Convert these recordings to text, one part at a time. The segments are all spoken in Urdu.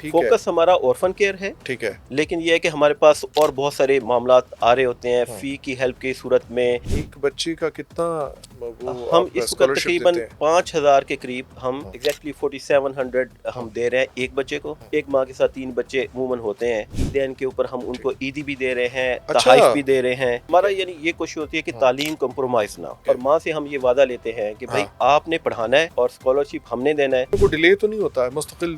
ٹھیک ہے فوکس ہمارا orphan کیئر ہے، ٹھیک ہے لیکن یہ ہے کہ ہمارے پاس اور بہت سارے معاملات آ رہے ہوتے ہیں ہاں۔ فی کی ہیلپ کی صورت میں۔ ایک بچے کا کتنا وہ ہم آپ اس وقت اسکالرشپ تقریباً دیتے ہیں؟ 5,000 کے قریب ہم ہاں۔ ایگزیکٹلی 4700 ہاں۔ ہم دے رہے ہیں ایک بچے کو۔ ہاں۔ ایک ماں کے ساتھ 3 بچے عموماً ہوتے ہیں، عیدین کے اوپر ہم ان ٹھیک۔ کو عیدی بھی دے رہے ہیں، اچھا تحائف بھی دے رہے ہیں۔ ٹھیک ہمارا ہے۔ یعنی یہ کوشش ہوتی ہے کہ ہاں۔ تعلیم کمپرومائز نہ ہو، ٹھیک ہے۔ اور ماں سے ہم یہ وعدہ لیتے ہیں کہ بھائی ہاں۔ آپ نے پڑھانا ہے اور اسکالرشپ ہم نے دینا ہے۔ وہ ڈیلے تو نہیں ہوتا ہے مستقل؟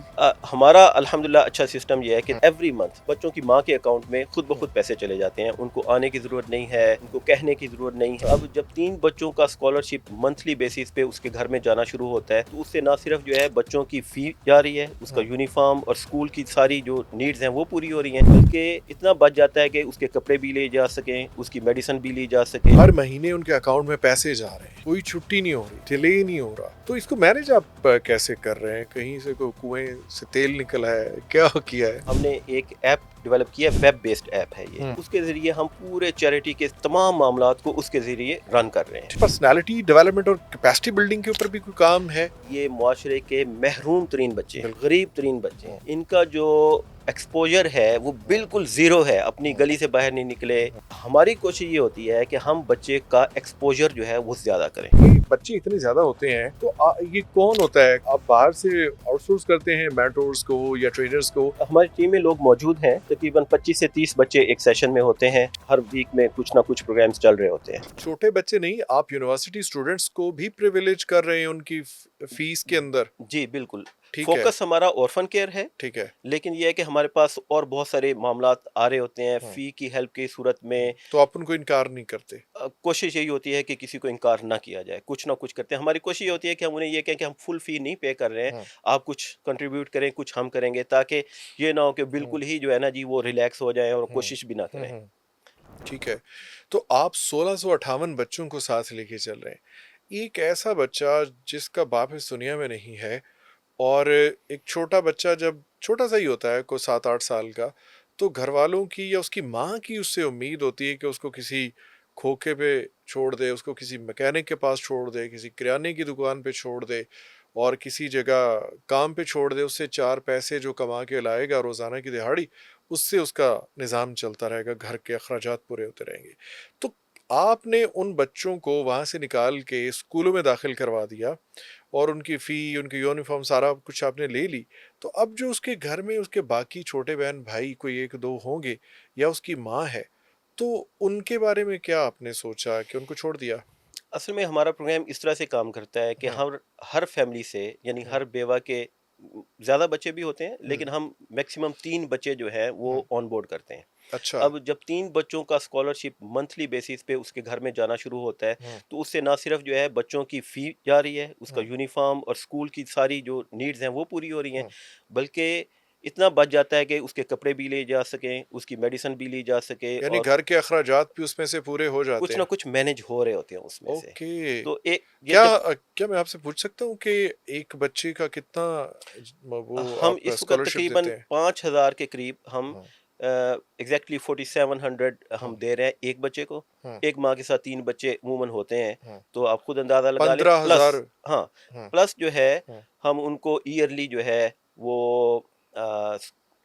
ہمارا الحمدللہ اچھا سسٹم یہ ہے کہ ہاں۔ ایوری منتھ بچوں کی ماں کے اکاؤنٹ میں خود ہاں۔ بخود پیسے چلے جاتے ہیں، ان کو آنے کی ضرورت نہیں ہے، ان کو کہنے کی ضرورت نہیں ہے۔ اب جب 3 بچوں کا اسکالرشپ منتھلی بیسس پہ اس کے گھر میں جانا شروع ہوتا ہے تو اس سے نہ صرف جو ہے بچوں کی فی جا رہی ہے، اس کا ہاں۔ یونیفارم اور اسکول کی ساری جو نیڈز ہیں وہ پوری ہو رہی ہیں، بلکہ اتنا بچ جاتا ہے کہ اس کے کپڑے بھی لے جا سکیں، اس کی میڈیسن بھی لی جا سکے۔ ہر مہینے ان کے اکاؤنٹ میں پیسے جا رہے ہیں، کوئی چھٹی نہیں ہو رہی، ڈیلے نہیں ہو رہا، تو اس کو مینج آپ کیسے کر رہے ہیں؟ کہیں سے کوئی کنویں سے تیل نکلا ہے؟ کیا کیا ہے؟ ہم نے ایک ایپ ڈیولپ کیا، ویب بیسڈ ایپ ہے یہ، اس کے ذریعے ہم پورے چیریٹی کے تمام معاملات کو اس کے ذریعے رن کر رہے ہیں۔ پرسنالٹی ڈیولپمنٹ اور کیپیسٹی بلڈنگ کے اوپر بھی کوئی کام ہے؟ یہ معاشرے کے محروم ترین بچے ہیں، بالکل۔ غریب ترین بچے ہیں، ان کا جو ایکسپوجر ہے وہ بالکل زیرو ہے، اپنی گلی سے باہر نہیں نکلے۔ ہماری کوشش یہ ہوتی ہے کہ ہم بچے کا ایکسپوجر جو ہے وہ زیادہ کریں۔ بچے اتنے زیادہ ہوتے ہیں تو یہ کون ہوتا ہے؟ آپ باہر سے آؤٹ سورس کرتے ہیں مینٹورز کو یا ٹرینرز کو؟ ہماری ٹیم میں لوگ موجود ہیں، تقریباً 25 سے 30 بچے ایک سیشن میں ہوتے ہیں، ہر ویک میں کچھ نہ کچھ پروگرامز چل رہے ہوتے ہیں۔ چھوٹے بچے نہیں، آپ یونیورسٹی اسٹوڈنٹس کو بھی پریویلیج کر رہے ہیں ان کی فیس کے اندر؟ جی بالکل، ٹھیک ہے فوکس ہمارا orphan کیئر ہے، ٹھیک ہے لیکن یہ ہے کہ ہمارے پاس اور بہت سارے معاملات آ رہے ہوتے ہیں ہاں۔ فی کی ہیلپ کی صورت میں۔ تو آپ ان کو انکار نہیں کرتے؟ کوشش یہی ہوتی ہے کہ کسی کو انکار نہ کیا جائے، کچھ نہ کچھ کرتے ہیں۔ ہماری کوشش یہ ہوتی ہے کہ ہم انہیں یہ کہیں کہ ہم فل فی نہیں پے کر رہے ہیں، ہاں۔ آپ کچھ کنٹریبیوٹ کریں، کچھ ہم کریں گے، تاکہ یہ نہ ہو کہ بالکل ہی جو ہے نا جی وہ ریلیکس ہو جائیں اور کوشش بھی نہ کریں۔ ٹھیک ہے، تو آپ 1658 بچوں کو ساتھ لے کے چل رہے ہیں۔ ایک ایسا بچہ جس کا باپ اس دنیا میں نہیں ہے، اور ایک چھوٹا بچہ جب چھوٹا سا ہی ہوتا ہے، کوئی 7-8 سال کا، تو گھر والوں کی یا اس کی ماں کی اس سے امید ہوتی ہے کہ اس کو کسی کھوکے پہ چھوڑ دے، اس کو کسی میکینک کے پاس چھوڑ دے، کسی کریانے کی دکان پہ چھوڑ دے، اور کسی جگہ کام پہ چھوڑ دے، اس سے 4 پیسے جو کما کے لائے گا روزانہ کی دہاڑی، اس سے اس کا نظام چلتا رہے گا، گھر کے اخراجات پورے ہوتے رہیں گے۔ تو آپ نے ان بچوں کو وہاں سے نکال کے اسکولوں میں داخل کروا دیا، اور ان کی فی، ان کی یونیفارم، سارا کچھ آپ نے لے لی، تو اب جو اس کے گھر میں اس کے باقی چھوٹے بہن بھائی کوئی 1-2 ہوں گے، یا اس کی ماں ہے، تو ان کے بارے میں کیا آپ نے سوچا کہ ان کو چھوڑ دیا؟ اصل میں ہمارا پروگرام اس طرح سے کام کرتا ہے کہ ہاں۔ ہر فیملی سے، یعنی ہاں۔ ہر بیوہ کے زیادہ بچے بھی ہوتے ہیں، ہوں۔ لیکن ہم میکسیمم 3 بچے جو ہیں وہ ہوں۔ آن بورڈ کرتے ہیں۔ اچھا۔ اب جب 3 بچوں کا اسکالرشپ منتھلی بیسس پہ اس کے گھر میں جانا شروع ہوتا ہے ہاں۔ تو اس سے نہ صرف جو ہے بچوں کی فی جا رہی ہے، اس کا ہاں۔ یونیفارم اور اسکول کی ساری جو نیڈز ہیں وہ پوری ہو رہی ہیں، ہاں۔ بلکہ اتنا بچ جاتا ہے کہ اس کے کپڑے بھی لے جا سکیں، اس کی میڈیسن بھی لی جا سکے، یعنی اور گھر کے اخراجات بھی اس میں سے پورے ہو جاتے کچھ نہ ہیں؟ کچھ مینج ہو رہے ہوتے ہیں اس میں سے۔ اوکے۔ تو یہ کیا جب کیا میں آپ سے پوچھ سکتا ہوں کہ ایک بچے کا کتنا وہ ہم آپ اس وقت اسکالرشپ تقریباً دیتے ہیں؟ 5,000 کے قریب ہم ہاں۔ ایگزیکٹلی 4700 ہاں۔ ہم دے رہے ہیں ایک بچے کو۔ ہاں۔ ایک ماں کے ساتھ 3 بچے عموماً ہوتے ہیں، ہاں۔ تو آپ خود اندازہ لگا لیں۔ 15,000۔ پلس ہاں، ہاں۔ پلس جو ہے ہاں۔ ہم ان کو ایئرلی جو ہے وہ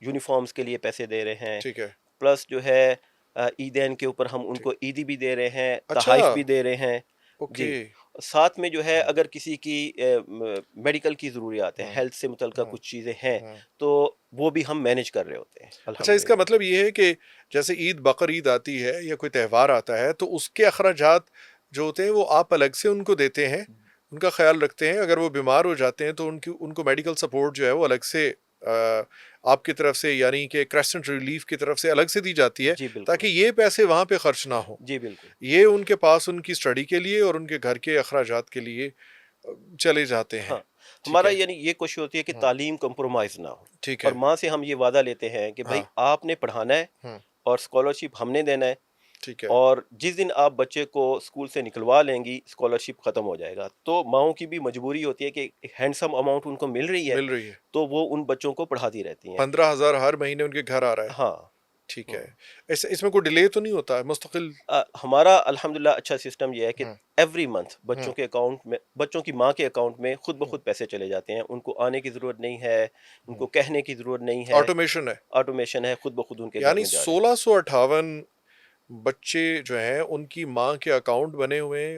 یونیفارمز کے لیے پیسے دے رہے ہیں، ٹھیک ہے۔ پلس جو ہے عیدین کے اوپر ہم ان ٹھیک۔ کو عیدی بھی دے رہے ہیں، اچھا۔ تحائف بھی دے رہے ہیں۔ اوکے۔ جی، ساتھ میں جو ہے ہاں۔ اگر کسی کی میڈیکل کی ضروریات ہیں، ہاں۔ ہیلتھ سے متعلقہ ہاں۔ کچھ چیزیں ہیں، ہاں۔ تو وہ بھی ہم مینج کر رہے ہوتے ہیں اچھا، اس کا الحمدللہ۔ مطلب یہ ہے کہ جیسے عید بقر عید آتی ہے یا کوئی تہوار آتا ہے، تو اس کے اخراجات جو ہوتے ہیں وہ آپ الگ سے ان کو دیتے ہیں، ان کا خیال رکھتے ہیں؟ اگر وہ بیمار ہو جاتے ہیں تو ان کو میڈیکل سپورٹ جو ہے وہ الگ سے آپ کی طرف سے، یعنی کہ کریسنٹ ریلیف کی طرف سے الگ سے دی جاتی ہے، جی بالکل، تاکہ یہ پیسے وہاں پہ خرچ نہ ہوں، جی بالکل۔ یہ ان کے پاس ان کی اسٹڈی کے لیے اور ان کے گھر کے اخراجات کے لیے چلے جاتے ہیں۔ ہاں، ٹھیک ہمارا ہے۔ یعنی یہ کوشش ہوتی ہے کہ ہاں۔ تعلیم کمپرومائز نہ ہو، ٹھیک اور ہے۔ ماں سے ہم یہ وعدہ لیتے ہیں کہ بھائی ہاں۔ آپ نے پڑھانا ہے ہاں۔ اور اسکالرشپ ہم نے دینا ہے، ٹھیک ہے۔ اور جس دن آپ بچے کو اسکول سے نکلوا لیں گی اسکالرشپ ختم ہو جائے گا، تو ماؤں کی بھی مجبوری ہوتی ہے کہ ہینڈسم اماؤنٹ ان کو مل رہی ہے، مل رہی ہے۔ تو وہ ان بچوں کو پڑھاتی رہتی ہیں۔ 15,000 ہر مہینے ان کے گھر آ رہا ہے؟ ہاں، ٹھیک ہے. اس میں کوئی ڈیلے تو نہیں ہوتا مستقل؟ ہمارا الحمدللہ اچھا سسٹم یہ ہے کہ ہوں ایوری منتھ بچوں کے اکاؤنٹ میں، بچوں کی ماں کے اکاؤنٹ میں خود بخود پیسے چلے جاتے ہیں. ان کو آنے کی ضرورت نہیں ہے، ان کو کہنے کی ضرورت نہیں ہے، آٹومیشن ہے. آٹومیشن ہے، خود بخود ان کے گھر یعنی میں جا رہے 1658 بچے جو ہیں ان کی ماں کے اکاؤنٹ بنے ہوئے ہیں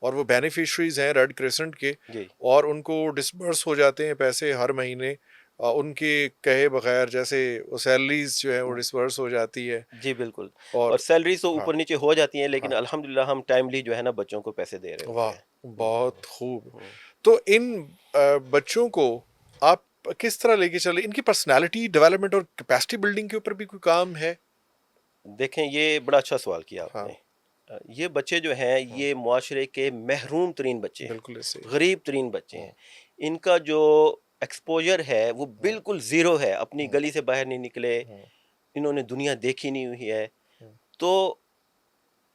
اور وہ بینیفیشریز ہیں ریڈ کریسنٹ کے، ہیں. جی اور ان کو ڈسبرس ہو جاتے ہیں پیسے ہر مہینے ان کے کہے بغیر، جیسے وہ سیلریز جو ہیں وہ ڈسبرس ہو جاتی ہے. جی بالکل. اور اور سیلریز تو ہاں اوپر نیچے ہو جاتی ہیں، ہاں، لیکن الحمدللہ ہم ٹائملی جو ہے نا بچوں کو پیسے دے رہے ہوتے واہ، ہیں. بہت خوب. تو ان بچوں کو آپ کس طرح لے کے چلے؟ ان کی پرسنالٹی ڈیولپمنٹ اور کیپیسٹی بلڈنگ کے اوپر بھی کوئی کام ہے؟ دیکھیں یہ بڑا اچھا سوال کیا آپ ہاں نے. یہ بچے جو ہیں یہ معاشرے کے محروم ترین بچے ہیں، بالکل ایسے ہی. غریب ترین بچے ہیں. ان کا جو ایکسپوجر ہے وہ بالکل زیرو ہے. اپنی گلی سے باہر نہیں نکلے، انہوں نے دنیا دیکھی نہیں ہوئی ہے. تو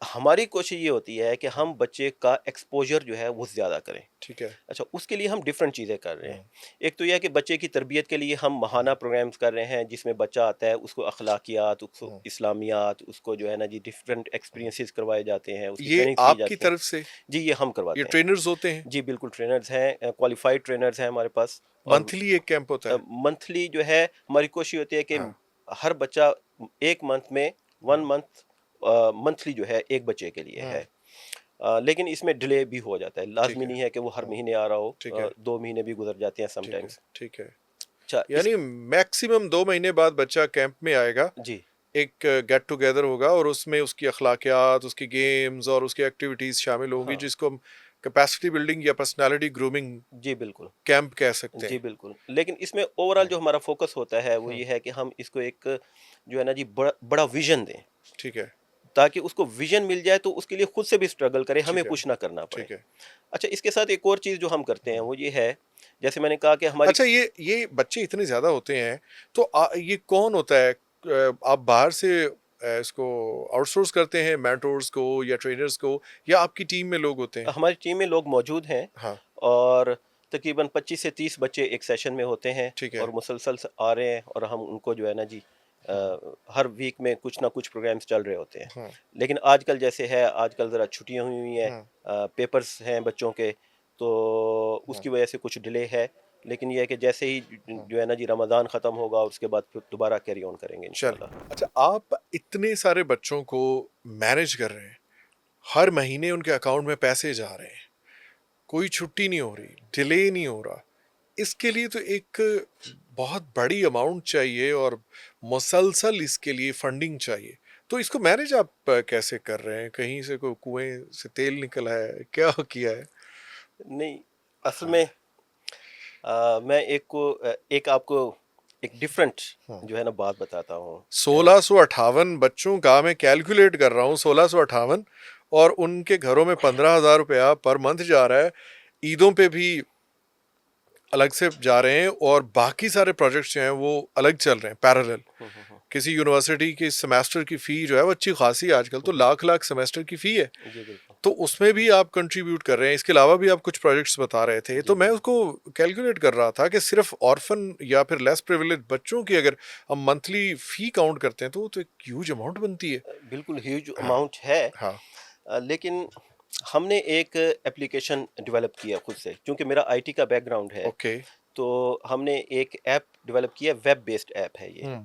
ہماری کوشش یہ ہوتی ہے کہ ہم بچے کا ایکسپوجر جو ہے وہ زیادہ کریں. ٹھیک ہے. اچھا، اس کے لیے ہم ڈفرینٹ چیزیں کر رہے ہیں. ایک تو یہ ہے کہ بچے کی تربیت کے لیے ہم ماہانہ پروگرامز کر رہے ہیں، جس میں بچہ آتا ہے، اس کو اخلاقیات، اس کو اسلامیات، اس کو جو ہے نا جی ڈفرینٹ ایکسپیرینسز کروائے جاتے ہیں، اس کی یہ ٹریننگز دی آپ کی جاتی ہیں. طرف سے جی یہ ہم یہ کرواتے ہیں. ٹرینرز ہوتے ہیں؟ جی بالکل، ٹرینرز ہیں، کوالیفائڈ ٹرینرز ہیں ہمارے پاس. اور منتھلی ایک کیمپ ہوتا ہے؟ منتھلی جو ہے ہماری کوشش ہوتی ہے کہ ہاں ہر بچہ ایک منتھ میں 1 منتھ منتھلی جو ہے ایک بچے کے لیے ہے. لیکن اس میں ڈیلے بھی ہو جاتا ہے، ٹھیک لازمی ہے. نہیں ہے کہ وہ ہر مہینے آ رہا ٹھیک ہو. ہے. 2 مہینے بھی گزر جاتے ہیں سم ٹھیک ہے. ٹائمز. ٹھیک ہے. اچھا یعنی میکسیمم 2 مہینے بعد بچہ کیمپ میں آئے گا، جی ایک گیٹ ٹوگیدر ہوگا اور اس میں اس کی اخلاقیات، اس کی گیمز اور اس کی ایکٹیویٹیز شامل ہوں گی، ہاں جس کو ہم کیپیسٹی بلڈنگ یا پرسنالٹی گرومنگ جی بالکل. کیمپ کہہ سکتے جی ہیں. بالکل. لیکن اس میں اوور آل جو ہمارا فوکس ہوتا ہے وہ یہ ہے کہ ہم اس کو ایک جو ہے نا جی بڑا ویژن دیں، ٹھیک ہے. تاکہ اس کو ویژن مل جائے تو اس کے لیے خود سے بھی اسٹرگل کرے، ہمیں ٹھیک ہے. کچھ نہ کرنا پڑے. ٹھیک ہے. اچھا، اس کے ساتھ ایک اور چیز جو ہم کرتے ہیں وہ یہ ہے، جیسے میں نے کہا کہ ہماری اچھا، یہ بچے اتنے زیادہ ہوتے ہیں تو یہ کون ہوتا ہے؟ آپ باہر سے اس کو آؤٹ سورس کرتے ہیں مینٹورز کو یا ٹرینرز کو، یا آپ کی ٹیم میں لوگ ہوتے ہیں؟ ہماری ٹیم میں لوگ موجود ہیں، ہاں اور تقریباً 25 سے 30 بچے ایک سیشن میں ہوتے ہیں، ٹھیک ہے. اور مسلسل سے آ رہے ہیں، اور ہم ان کو جو ہے نا جی ہر ویک میں کچھ نہ کچھ پروگرامز چل رہے ہوتے ہیں. ہاں لیکن آج کل جیسے ہے، آج کل ذرا چھٹیاں ہوئی ہیں، پیپرز ہیں بچوں کے، تو اس کی وجہ سے کچھ ڈیلے ہے. لیکن یہ ہے کہ جیسے ہی جو ہے نا جی رمضان ختم ہوگا اس کے بعد پھر دوبارہ کیری آن کریں گے چلیں. انشاءاللہ. اچھا، آپ اتنے سارے بچوں کو مینیج کر رہے ہیں، ہر مہینے ان کے اکاؤنٹ میں پیسے جا رہے ہیں، کوئی چھٹی نہیں ہو رہی، ڈیلے نہیں ہو رہا. اس کے لیے تو ایک بہت بڑی اماؤنٹ چاہیے اور مسلسل اس کے لیے فنڈنگ چاہیے. تو اس کو مینیج آپ کیسے کر رہے ہیں؟ کہیں سے کوئی کنویں سے تیل نکلا ہے؟ کیا کیا ہے؟ نہیں، اصل میں میں ایک آپ کو ایک ڈفرینٹ جو ہے نا بات بتاتا ہوں. 1658 بچوں کا میں کیلکولیٹ کر رہا ہوں، 1658، اور ان کے گھروں میں 15,000 روپیہ پر منتھ جا رہا ہے. عیدوں پہ بھی الگ سے جا رہے ہیں، اور باقی سارے پروجیکٹس جو ہیں وہ الگ چل رہے ہیں پیرالل. کسی یونیورسٹی کی سیمیسٹر کی فی جو ہے وہ اچھی خاصی، آج کل تو لاکھ سیمیسٹر کی فی ہے، جی بالکل. تو اس میں بھی آپ کنٹریبیوٹ کر رہے ہیں. اس کے علاوہ بھی آپ کچھ پروجیکٹس بتا رہے تھے، تو میں اس کو کیلکولیٹ کر رہا تھا کہ صرف آرفن یا پھر لیس پریویلیج بچوں کی اگر ہم منتھلی فی کاؤنٹ کرتے ہیں تو وہ تو ایک ہیوج اماؤنٹ بنتی ہے. بالکل ہیوج ہاں اماؤنٹ ہے. ہاں لیکن ہم نے ایک اپلیکیشن ڈیولپ کیا خود سے، کیونکہ میرا آئی ٹی کا بیک گراؤنڈ ہے، اوکے. تو ہم نے ایک ایپ ڈیولپ کیا، ویب بیسڈ ایپ ہے یہ.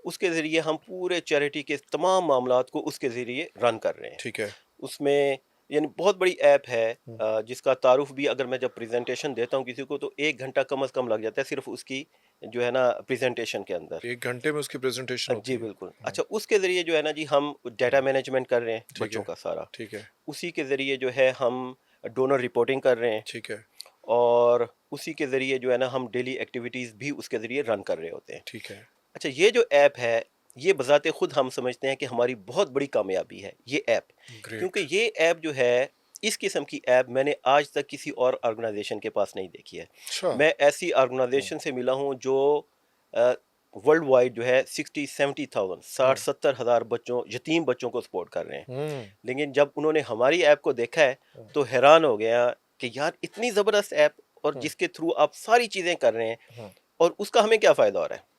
اس کے ذریعے ہم پورے چیریٹی کے تمام معاملات کو اس کے ذریعے رن کر رہے ہیں. ٹھیک ہے. اس میں یعنی بہت بڑی ایپ ہے، جس کا تعارف بھی اگر میں جب پریزنٹیشن دیتا ہوں کسی کو تو 1 گھنٹہ کم از کم لگ جاتا ہے صرف اس کی جو ہے نا پریزنٹیشن کے اندر. 1 گھنٹے میں اس کی پریزنٹیشن جی ہوتی ہے؟ بالکل. اچھا، اس کے ذریعے جو ہے نا جی ہم ڈیٹا مینجمنٹ کر رہے ہیں ٹھیک بچوں ہے. کا سارا. ٹھیک ہے. اسی کے ذریعے جو ہے ہم ڈونر رپورٹنگ کر رہے ہیں، ٹھیک ہے. اور اسی کے ذریعے جو ہے نا ہم ڈیلی ایکٹیویٹیز بھی اس کے ذریعے رن کر رہے ہوتے ہیں. ٹھیک ہے. اچھا، یہ جو ایپ ہے یہ بذات خود ہم سمجھتے ہیں کہ ہماری بہت بڑی کامیابی ہے یہ ایپ. گریٹ. کیونکہ یہ ایپ جو ہے، اس قسم کی ایپ میں نے آج تک کسی اور آرگنائزیشن کے پاس نہیں دیکھی ہے. اچھا. میں ایسی آرگنائزیشن سے ملا ہوں جو ورلڈ وائڈ جو ہے 60-70,000 60-70 ہزار بچوں، یتیم بچوں کو سپورٹ کر رہے ہیں. لیکن جب انہوں نے ہماری ایپ کو دیکھا ہے تو حیران ہو گیا کہ یار اتنی زبردست ایپ، اور جس کے تھرو آپ ساری چیزیں کر رہے ہیں، اور اس کا ہمیں کیا فائدہ ہو رہا ہے.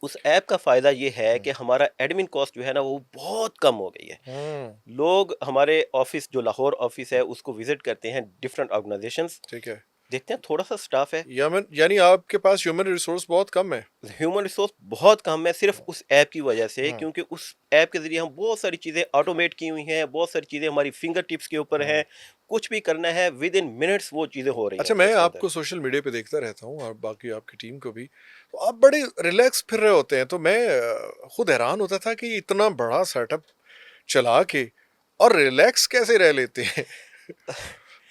اس ایپ کا فائدہ یہ ہے کہ ہمارا ایڈمن کاسٹ جو ہے نا وہ بہت کم ہو گئی ہے. لوگ ہمارے آفس جو لاہور آفس ہے اس کو وزٹ کرتے ہیں ڈفرینٹ آرگنائزیشنز, ٹھیک ہے. دیکھتے ہیں تھوڑا سا سٹاف ہے, یعنی آپ کے پاس ہیومن ریسورس بہت کم ہے. ہیومن ریسورس بہت کم ہے صرف اس ایپ کی وجہ سے, کیونکہ اس ایپ کے ذریعے ہم بہت ساری چیزیں آٹومیٹ کی ہوئی ہیں, بہت ساری چیزیں ہماری فنگر ٹپس کے اوپر ہیں, کچھ بھی کرنا ہے ود ان منٹس وہ چیزیں ہو رہی ہیں. اچھا, میں آپ کو سوشل میڈیا پہ دیکھتا رہتا ہوں اور باقی آپ کی ٹیم کو بھی, تو آپ بڑے ریلیکس پھر رہے ہوتے ہیں, تو میں خود حیران ہوتا تھا کہ اتنا بڑا سیٹ اپ چلا کے اور ریلیکس کیسے رہ لیتے ہیں.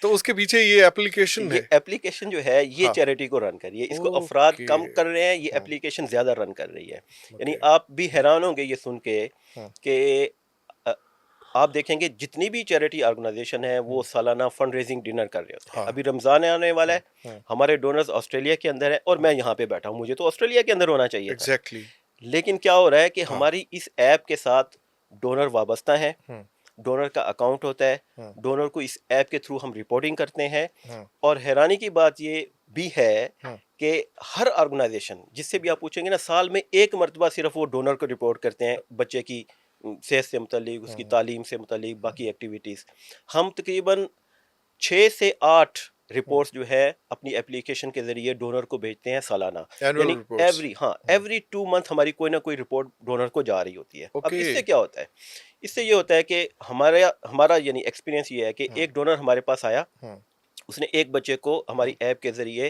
تو اس کے پیچھے یہ ایپلیکیشن ہے. یہ ایپلیکیشن جو ہے یہ چیریٹی کو رن کر رہی ہے, اس کو افراد کم کر رہے ہیں, یہ ایپلیکیشن زیادہ رن کر رہی ہے. یعنی آپ بھی حیران ہوں گے یہ سن کے کہ آپ دیکھیں گے جتنی بھی چیریٹی آرگنائزیشن ہے وہ سالانہ فنڈ ریزنگ ڈنر کر رہے ہوتے ہیں. ابھی رمضان آنے والا ہے, ہمارے ڈونرز آسٹریلیا کے اندر ہیں اور میں یہاں پہ بیٹھا ہوں, مجھے تو آسٹریلیا کے اندر ہونا چاہیے تھا. لیکن کیا ہو رہا ہے کہ ہماری اس ایپ کے ساتھ ڈونر وابستہ ہیں, ڈونر کا اکاؤنٹ ہوتا ہے, ڈونر کو اس ایپ کے تھرو ہم رپورٹنگ کرتے ہیں. اور حیرانی کی بات یہ بھی ہے کہ ہر آرگنائزیشن جس سے بھی آپ پوچھیں گے نا, سال میں ایک مرتبہ صرف وہ ڈونر کو رپورٹ کرتے ہیں بچے کی صحت سے متعلق, اس کی تعلیم سے متعلق, باقی ایکٹیویٹیز. ہم تقریباً 6 سے 8 رپورٹس جو ہے اپنی اپلیکیشن کے ذریعے ڈونر کو بھیجتے ہیں سالانہ. یعنی ایوری 2 منتھ ہماری کوئی نہ کوئی رپورٹ ڈونر کو جا رہی ہوتی ہے. اب اس سے کیا ہوتا ہے, اس سے یہ ہوتا ہے کہ ہمارا یعنی ایکسپیرینس یہ ہے کہ ایک ڈونر ہمارے پاس آیا, اس نے ایک بچے کو ہماری ایپ کے ذریعے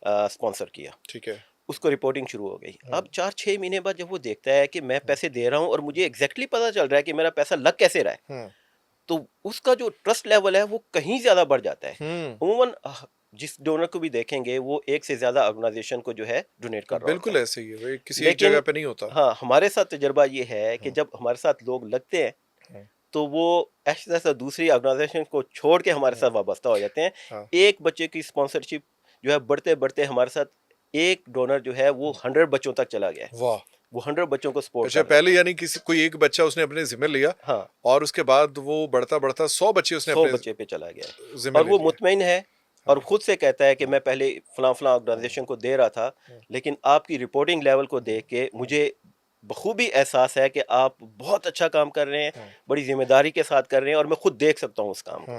اسپانسر کیا, ٹھیک ہے, اس کو رپورٹنگ شروع ہو گئی. اب 4-6 مہینے بعد جب وہ دیکھتا ہے کہ میں پیسے دے رہا ہوں اور مجھے ایگزیکٹلی پتا چل رہا ہے کہ میرا پیسہ لگ کیسے رہا ہے, تو اس کا جو ٹرسٹ لیول ہے وہ کہیں زیادہ بڑھ جاتا ہے. عموماً جس ڈونر کو بھی دیکھیں گے وہ ایک سے زیادہ آرگنائزیشن کو جو ہے ڈونیٹ کر رہا ہوتا ہے. بالکل ایسے ہی ہے, کسی ایک جگہ پہ نہیں ہوتا. ہاں, ہمارے ساتھ تجربہ یہ ہے کہ جب ہمارے ساتھ لوگ لگتے ہیں تو وہ ایسے دوسری آرگنائزیشن کو چھوڑ کے ہمارے ساتھ وابستہ ہو جاتے ہیں. ایک بچے کی اسپانسرشپ جو ہے بڑھتے بڑھتے ہمارے ساتھ ایک ڈونر جو ہے وہ 100 بچوں تک چلا گیا ہے. واہ, وہ 100 بچوں کو سپورٹ اچھا, پہلے یعنی کوئی ایک بچہ اس نے اپنے ذمہ لیا, اور اس کے بعد وہ بڑھتا بڑھتا 100 بچے اس نے 100 بچے پہ چلا گیا, اور وہ مطمئن ہے اور خود سے کہتا ہے کہ میں پہلے فلاں آرگنائزیشن کو دے رہا تھا, لیکن آپ کی رپورٹنگ لیول کو دیکھ کے مجھے بخوبی احساس ہے کہ آپ بہت اچھا کام کر رہے ہیں, بڑی ذمہ داری کے ساتھ کر رہے ہیں, اور میں خود دیکھ سکتا ہوں اس کام کو.